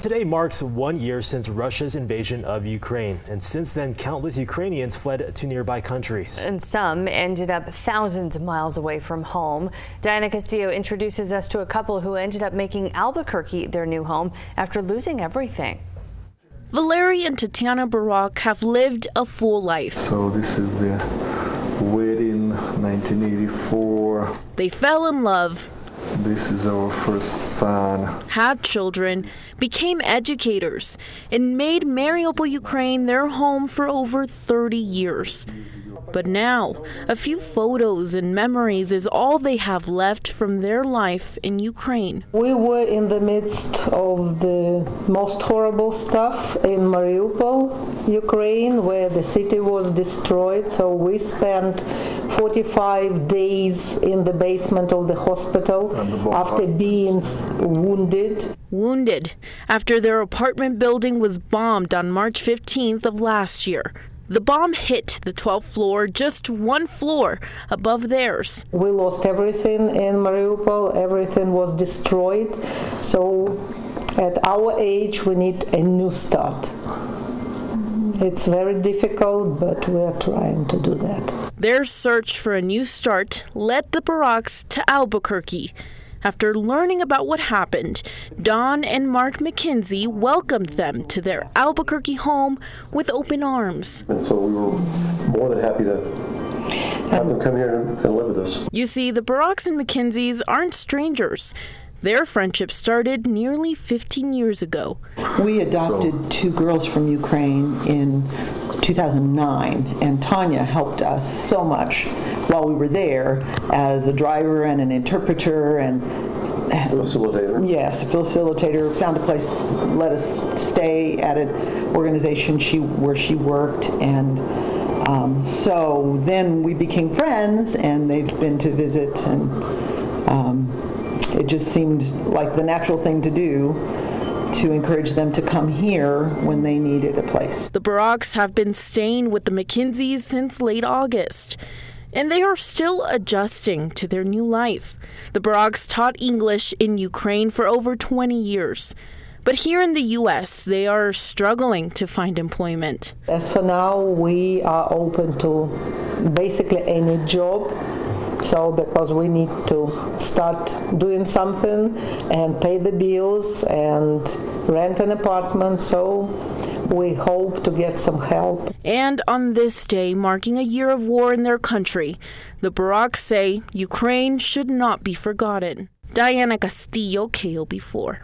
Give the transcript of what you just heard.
Today marks 1 year since Russia's invasion of Ukraine, and since then countless Ukrainians fled to nearby countries. And some ended up thousands of miles away from home. Diana Castillo introduces us to a couple who ended up making Albuquerque their new home after losing everything. Valery and Tatiana Barak have lived a full life. So this is the wedding, 1984. They fell in love. This is our first son. Had children, became educators, and made Mariupol, Ukraine their home for over 30 years. But now, a few photos and memories is all they have left from their life in Ukraine. We were in the midst of the most horrible stuff in Mariupol, Ukraine, where the city was destroyed. So we spent 45 days in the basement of the hospital after being wounded after their apartment building was bombed on March 15th of last year. The bomb hit the 12th floor, just one floor above theirs. We lost everything in Mariupol. Everything was destroyed. So at our age, we need a new start. It's very difficult, but we're trying to do that. Their search for a new start led the Baraks to Albuquerque. After learning about what happened, Don and Mark McKenzie welcomed them to their Albuquerque home with open arms. And so we were more than happy to have them come here and live with us. You see, the Baraks and McKenzies aren't strangers. Their friendship started nearly 15 years ago. We adopted two girls from Ukraine in 2009, and Tanya helped us so much while we were there as a driver and an interpreter and facilitator. Yes, a facilitator. Found a place, let us stay at an organization where she worked, and so then we became friends, and they've been to visit, and it just seemed like the natural thing to do to encourage them to come here when they needed a place. The Baraks have been staying with the McKenzies since late August, and they are still adjusting to their new life. The Baraks taught English in Ukraine for over 20 years. But here in the U.S., they are struggling to find employment. As for now, we are open to basically any job. So because we need to start doing something and pay the bills and rent an apartment, so we hope to get some help. And on this day, marking a year of war in their country, the Baraks say Ukraine should not be forgotten. Diana Castillo, KOB4.